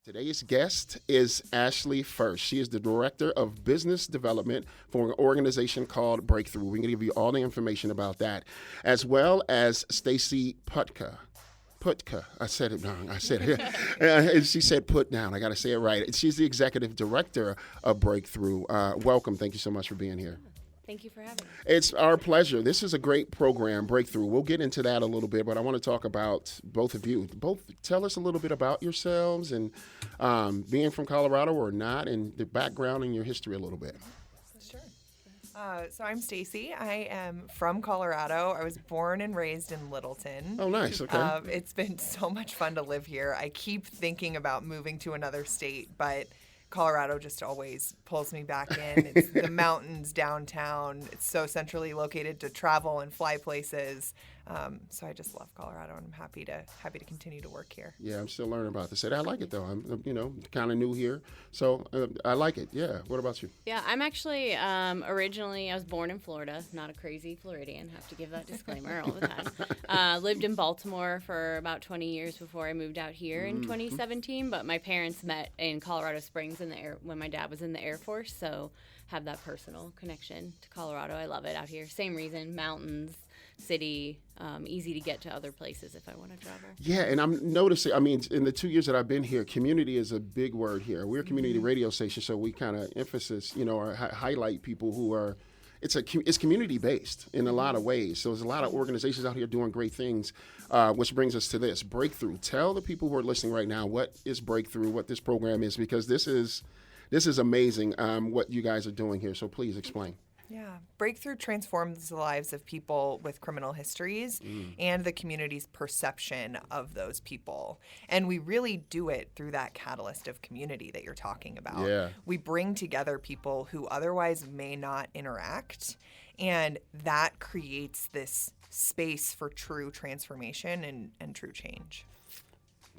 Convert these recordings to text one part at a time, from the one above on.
Today's guest is Ashley Furst. She is the Director of Business Development for an organization called Breakthrough. We're going to give you all the information about that, as well as Stacey Putka. I said it wrong. I said it. And she said put down. I got to say it right. She's the Executive Director of Breakthrough. Welcome. Thank you so much for being here. Thank you for having me. It's our pleasure. This is a great program, Breakthrough. We'll get into that a little bit, but I want to talk about both of you. Both tell us a little bit about yourselves and being from Colorado or not, and the background and your history a little bit. Sure. So I'm Stacey. I am from Colorado. I was born and raised in Littleton. Oh, nice. Okay. It's been so much fun to live here. I keep thinking about moving to another state, but Colorado just always pulls me back in. It's the mountains downtown. It's so centrally located to travel and fly places. So I just love Colorado, and I'm happy to continue to work here. Yeah, I'm still learning about the city. I like it though. I'm kind of new here, so I like it. Yeah. What about you? Yeah, I'm actually originally I was born in Florida, not a crazy Floridian. Have to give that disclaimer all the time. Lived in Baltimore for about 20 years before I moved out here in 2017. But my parents met in Colorado Springs when my dad was in the Air Force, so have that personal connection to Colorado. I love it out here. Same reason, mountains, city, easy to get to other places if I want to travel. Yeah, and I'm noticing, in the 2 years that I've been here, community is a big word here. We're a community radio station, so we kind of or highlight people who are, it's community-based in a lot of ways. So there's a lot of organizations out here doing great things, which brings us to this, Breakthrough. Tell the people who are listening right now what is Breakthrough, what this program is, because this is amazing what you guys are doing here. So please explain. Yeah. Breakthrough transforms the lives of people with criminal histories and the community's perception of those people. And we really do it through that catalyst of community that you're talking about. Yeah. We bring together people who otherwise may not interact, and that creates this space for true transformation and true change.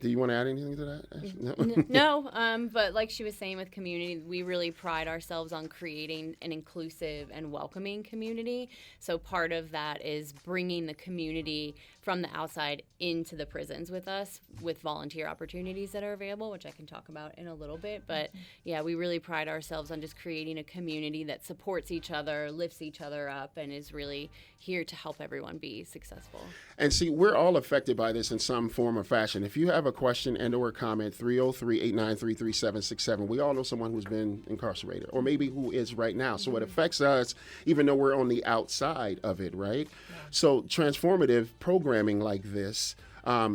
Do you want to add anything to that? No, but like she was saying with community, we really pride ourselves on creating an inclusive and welcoming community. So part of that is bringing the community from the outside into the prisons with us with volunteer opportunities that are available, which I can talk about in a little bit. But yeah, we really pride ourselves on just creating a community that supports each other, lifts each other up, and is really here to help everyone be successful. And see, we're all affected by this in some form or fashion. If you have a question and or comment, 303-893-3767. We all know someone who's been incarcerated or maybe who is right now. So it affects us even though we're on the outside of it, right? Yeah. So transformative programming like this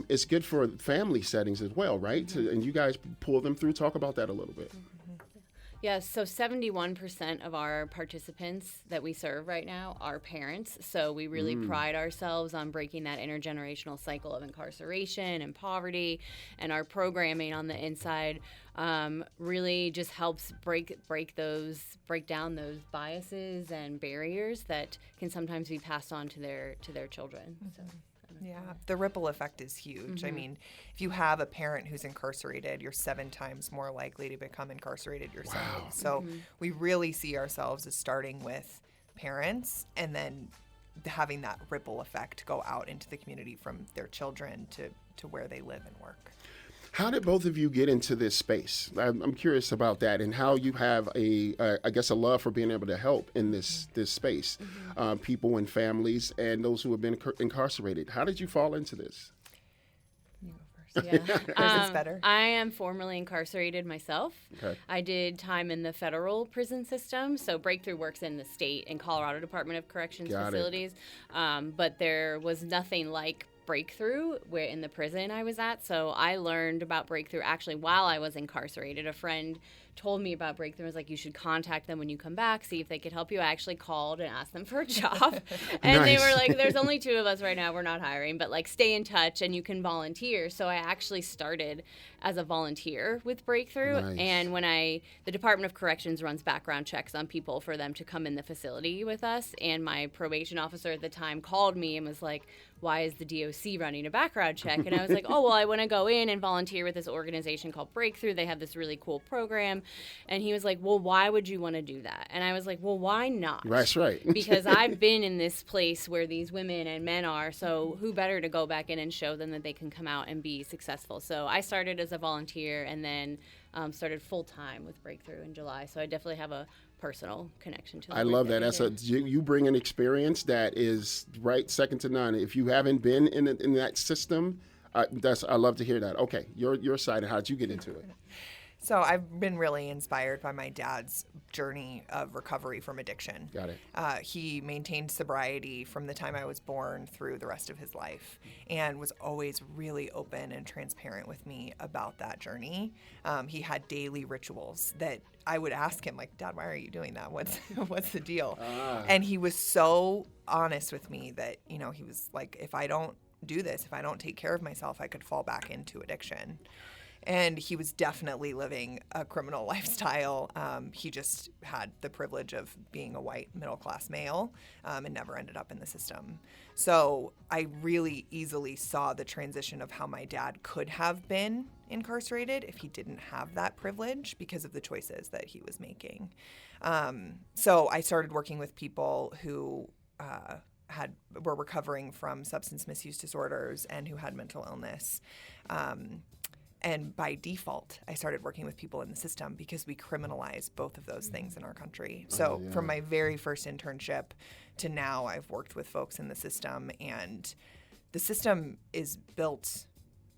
is good for family settings as well, right? And you guys pull them through. Talk about that a little bit. Yeah, so 71% of our participants that we serve right now are parents. So we really pride ourselves on breaking that intergenerational cycle of incarceration and poverty. And our programming on the inside really just helps break down those biases and barriers that can sometimes be passed on to their children. So. Yeah, the ripple effect is huge. I mean, if you have a parent who's incarcerated, you're 7 times more likely to become incarcerated yourself. Wow. So we really see ourselves as starting with parents and then having that ripple effect go out into the community from their children to where they live and work. How did both of you get into this space? I'm curious about that and how you have a love for being able to help in this space, people and families and those who have been incarcerated. How did you fall into this? You go first. Yeah, it's better. I am formerly incarcerated myself. Okay. I did time in the federal prison system, so Breakthrough works in the state and Colorado Department of Corrections facilities, but there was nothing like Breakthrough in the prison I was at. So I learned about Breakthrough actually while I was incarcerated. A friend told me about Breakthrough. I was like, you should contact them when you come back, see if they could help you. I actually called and asked them for a job. And Nice. They were like, there's only 2 of us right now. We're not hiring, but like stay in touch and you can volunteer. So I actually started as a volunteer with Breakthrough. Nice. And when the Department of Corrections runs background checks on people for them to come in the facility with us. And my probation officer at the time called me and was like, why is the DOC running a background check? And I was like, oh, well, I want to go in and volunteer with this organization called Breakthrough. They have this really cool program. And he was like, well, why would you want to do that? And I was like, well, why not? That's right. Because I've been in this place where these women and men are, so who better to go back in and show them that they can come out and be successful. So I started as a volunteer and then started full-time with Breakthrough in July. So I definitely have a personal connection to the I work love that. we That's do. you bring an experience that is right second to none. If you haven't been in that system, I love to hear that. Okay, your side. How'd you get into it? So I've been really inspired by my dad's journey of recovery from addiction. Got it. He maintained sobriety from the time I was born through the rest of his life and was always really open and transparent with me about that journey. He had daily rituals that I would ask him, like, Dad, why are you doing that? What's the deal? And he was so honest with me that, you know, he was like, if I don't do this, if I don't take care of myself, I could fall back into addiction. And he was definitely living a criminal lifestyle. He just had the privilege of being a white middle-class male and never ended up in the system. So I really easily saw the transition of how my dad could have been incarcerated if he didn't have that privilege because of the choices that he was making. So I started working with people who were recovering from substance misuse disorders and who had mental illness. And by default, I started working with people in the system because we criminalize both of those things in our country. So from my very first internship to now, I've worked with folks in the system, and the system is built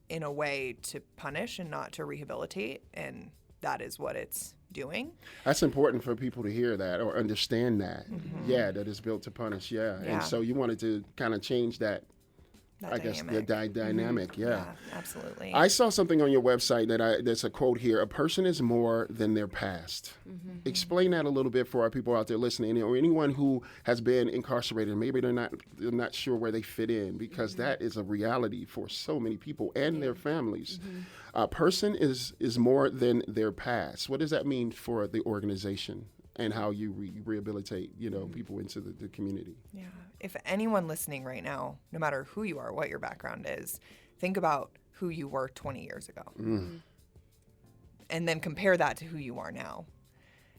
in a way to punish and not to rehabilitate, and that is what it's doing. That's important for people to hear that or understand that. Yeah, that it's built to punish. Yeah. And so you wanted to kind of change that. I guess the dynamic, yeah, absolutely. I saw something on your website there's a quote here: "A person is more than their past." Explain that a little bit for our people out there listening, or anyone who has been incarcerated. Maybe they're not sure where they fit in, because that is a reality for so many people and their families. A person is more than their past. What does that mean for the organization and how you rehabilitate, people into the community? Yeah. If anyone listening right now, no matter who you are, what your background is, think about who you were 20 years ago. And then compare that to who you are now.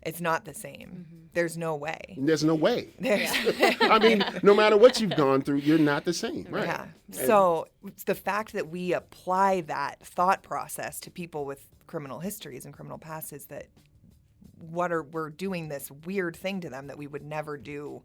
It's not the same. There's no way. There's no way. I mean, no matter what you've gone through, you're not the same, right? Yeah. So the fact that we apply that thought process to people with criminal histories and criminal pasts is that we're doing this weird thing to them that we would never do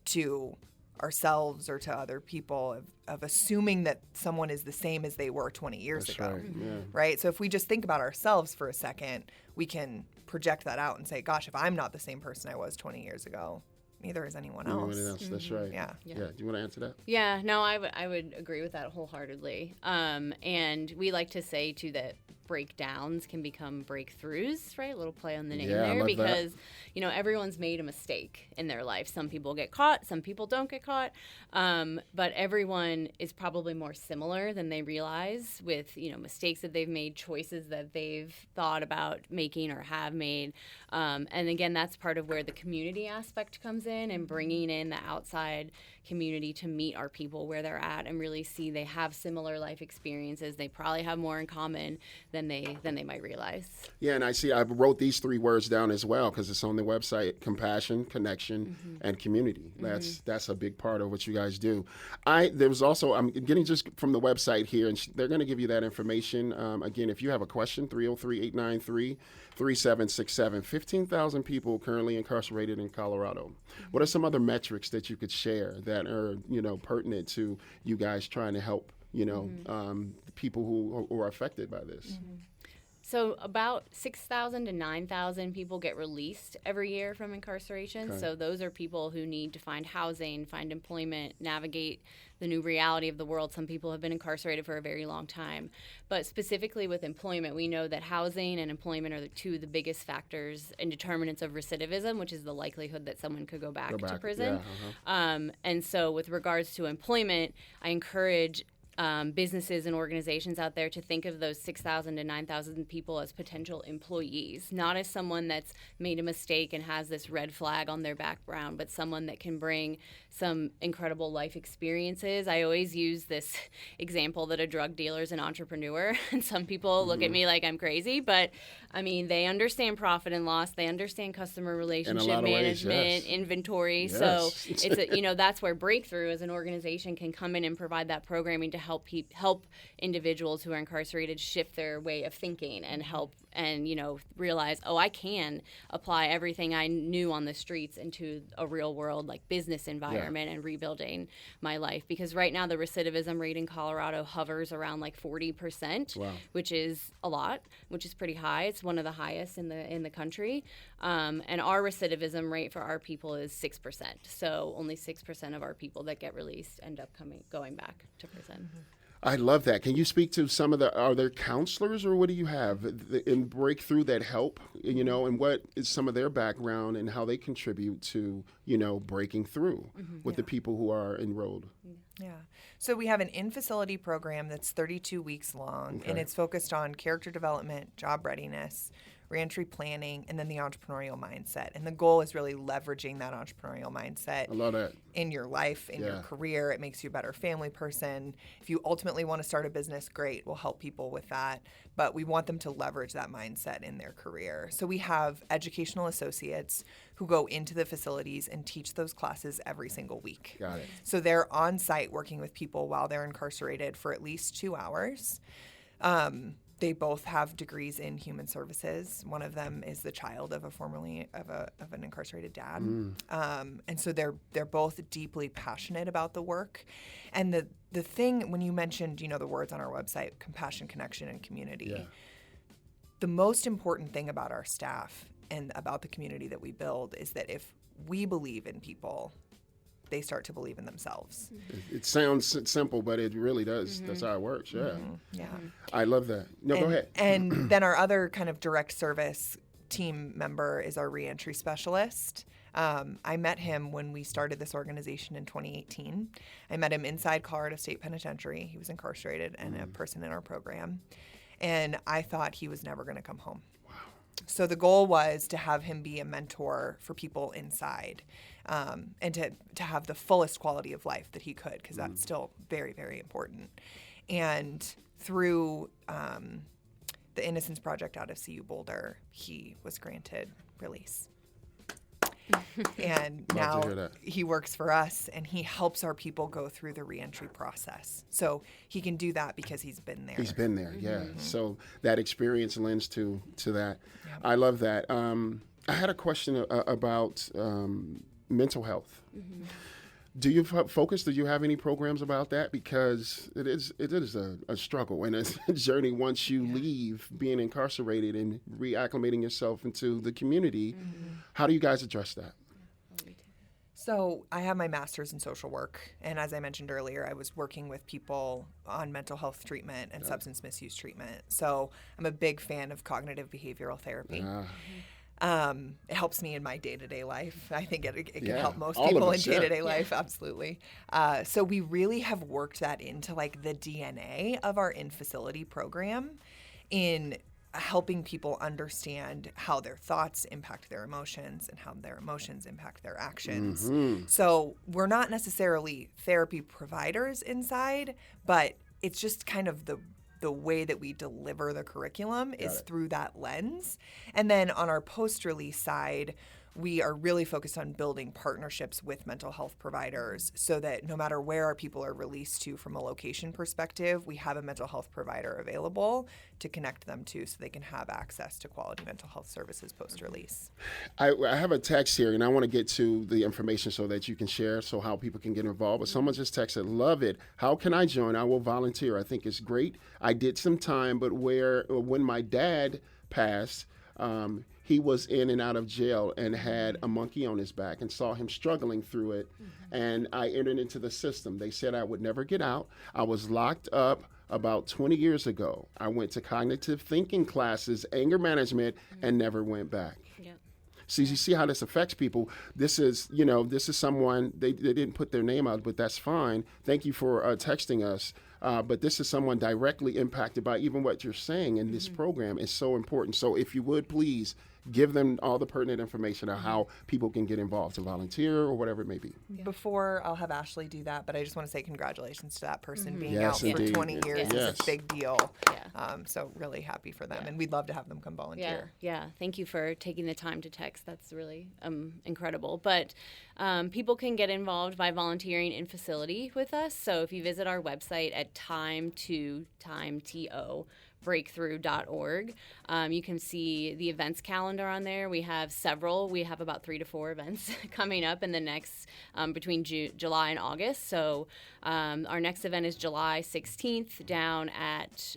to ourselves or to other people, of assuming that someone is the same as they were 20 years ago. Right. Yeah. Right? So if we just think about ourselves for a second, we can project that out and say, gosh, if I'm not the same person I was 20 years ago, neither is anyone else. That's right. Yeah. Do you want to answer that? Yeah, no, I would agree with that wholeheartedly. And we like to say, too, that breakdowns can become breakthroughs, right? A little play on the name there, because, everyone's made a mistake in their life. Some people get caught, some people don't get caught. But everyone is probably more similar than they realize, with, mistakes that they've made, choices that they've thought about making or have made. And again, that's part of where the community aspect comes in, and bringing in the outside community to meet our people where they're at and really see they have similar life experiences. They probably have more in common than they might realize. Yeah, and I wrote these 3 words down as well, because it's on the website: compassion, connection, and community. That's a big part of what you guys do. There was also, I'm getting just from the website here, and they're going to give you that information. Again, if you have a question, 303-893-3767. 15,000 people currently incarcerated in Colorado. What are some other metrics that you could share that are, pertinent to you guys trying to help, people who are affected by this? So about 6,000 to 9,000 people get released every year from incarceration. Okay. So those are people who need to find housing, find employment, navigate the new reality of the world. Some people have been incarcerated for a very long time. But specifically with employment, we know that housing and employment are the 2 of the biggest factors and determinants of recidivism, which is the likelihood that someone could go back to prison. And so with regards to employment, I encourage businesses and organizations out there to think of those 6,000 to 9,000 people as potential employees, not as someone that's made a mistake and has this red flag on their background, but someone that can bring some incredible life experiences. I always use this example that a drug dealer is an entrepreneur, and some people look at me like I'm crazy, but I mean, they understand profit and loss, they understand customer relationship management, inventory. Yes. So it's that's where Breakthrough as an organization can come in and provide that programming to help individuals who are incarcerated shift their way of thinking and help and realize, I can apply everything I knew on the streets into a real world like business environment and rebuilding my life. Because right now the recidivism rate in Colorado hovers around like 40%, which is a lot, which is pretty high. It's one of the highest in the country. And our recidivism rate for our people is 6%. So only 6% of our people that get released end up going back to prison. I love that. Can you speak to some of are there counselors or what do you have in Breakthrough that help, and what is some of their background and how they contribute to, breaking through with the people who are enrolled? Yeah. So we have an in-facility program that's 32 weeks long, and it's focused on character development, job readiness, reentry planning, and then the entrepreneurial mindset. And the goal is really leveraging that entrepreneurial mindset I love that. in your life, in your career. It makes you a better family person. If you ultimately want to start a business, great. We'll help people with that. But we want them to leverage that mindset in their career. So we have educational associates who go into the facilities and teach those classes every single week. Got it. So they're on site working with people while they're incarcerated for at least 2 hours. They both have degrees in human services. One of them is the child of an incarcerated dad, and so they're both deeply passionate about the work. And the thing when you mentioned the words on our website, compassion, connection, and community, the most important thing about our staff and about the community that we build is that if we believe in people, they start to believe in themselves. It sounds simple, but it really does. That's how it works. Yeah. Yeah. I love that. No, go ahead. And then our other kind of direct service team member is our reentry specialist. I met him when we started this organization in 2018. I met him inside Colorado State Penitentiary. He was incarcerated and a person in our program. And I thought he was never going to come home. So the goal was to have him be a mentor for people inside, and to have the fullest quality of life that he could, because that's still very, very important. And through the Innocence Project out of CU Boulder, he was granted release. And now he works for us, and he helps our people go through the reentry process. So he can do that because he's been there. He's been there, So that experience lends to that. Yep. I love that. I had a question about mental health. Do you focus? Do you have any programs about that? Because it is a struggle and a journey once you leave being incarcerated and reacclimating yourself into the community. How do you guys address that? So I have my master's in social work, and as I mentioned earlier, I was working with people on mental health treatment and substance misuse treatment. So I'm a big fan of cognitive behavioral therapy. It helps me in my day-to-day life. I think it can help most people in day-to-day life, absolutely. So we really have worked that into like the DNA of our in-facility program in helping people understand how their thoughts impact their emotions and how their emotions impact their actions. So we're not necessarily therapy providers inside, but it's just kind of the way that we deliver the curriculum is through that lens. And then on our post-release side, we are really focused on building partnerships with mental health providers so that no matter where our people are released to from a location perspective, we have a mental health provider available to connect them to so they can have access to quality mental health services post-release. I have a text here, and I want to get to the information so that you can share so how people can get involved. But someone just texted, love it. How can I join? I will volunteer. I think it's great. I did some time, but when my dad passed, he was in and out of jail and had a monkey on his back and saw him struggling through it. And I entered into the system. They said I would never get out. I was locked up about 20 years ago. I went to cognitive thinking classes, anger management, and never went back. So you see how this affects people. This is someone, they didn't put their name out, but that's fine. Thank you for texting us. But this is someone directly impacted by even what you're saying in this program is so important. So if you would please give them all the pertinent information on how people can get involved to volunteer or whatever it may be. Before I'll have Ashley do that, but I just want to say congratulations to that person being Yes, out indeed. for 20 years. Yes. It's a big deal. Yeah. So really happy for them, and we'd love to have them come volunteer. Yeah. Thank you for taking the time to text. That's really incredible. But people can get involved by volunteering in facility with us. So if you visit our website at breakthrough.org, you can see the events calendar on there. We have several. We have about 3 to 4 events coming up in the next between July and August. So our next event is July 16th down at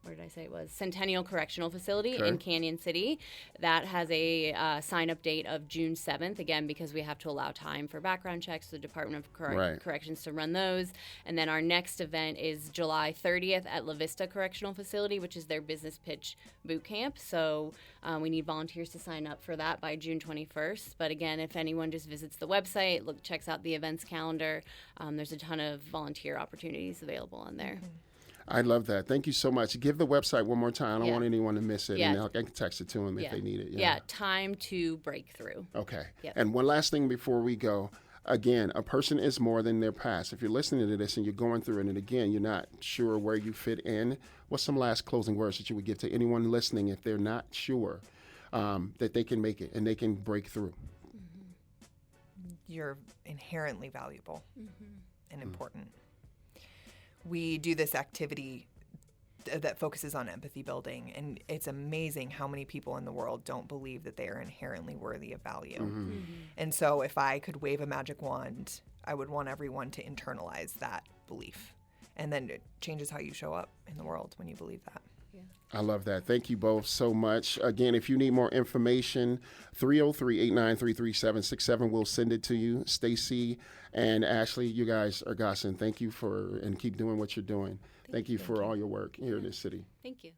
where did I say it was? Centennial Correctional Facility in Canyon City. That has a sign-up date of June 7th, again, because we have to allow time for background checks, the Department of Corrections to run those. And then our next event is July 30th at La Vista Correctional Facility, which is their business pitch boot camp. So we need volunteers to sign up for that by June 21st. But again, if anyone just visits the website, checks out the events calendar, there's a ton of volunteer opportunities available on there. I love that. Thank you so much. Give the website one more time. I don't want anyone to miss it. And I can text it to them if they need it. Yeah, Time to Breakthrough. Okay. Yep. And one last thing before we go. Again, a person is more than their past. If you're listening to this and you're going through it, and again, you're not sure where you fit in, what's some last closing words that you would give to anyone listening if they're not sure that they can make it and they can break through? You're inherently valuable and important. We do this activity that focuses on empathy building, and it's amazing how many people in the world don't believe that they are inherently worthy of value. And so if I could wave a magic wand, I would want everyone to internalize that belief. And then it changes how you show up in the world when you believe that. I love that. Thank you both so much. Again, if you need more information, 303-893-3767. We'll send it to you. Stacey and Ashley, you guys are gossing. Thank you and keep doing what you're doing. Thank you for all your work here in this city. Thank you.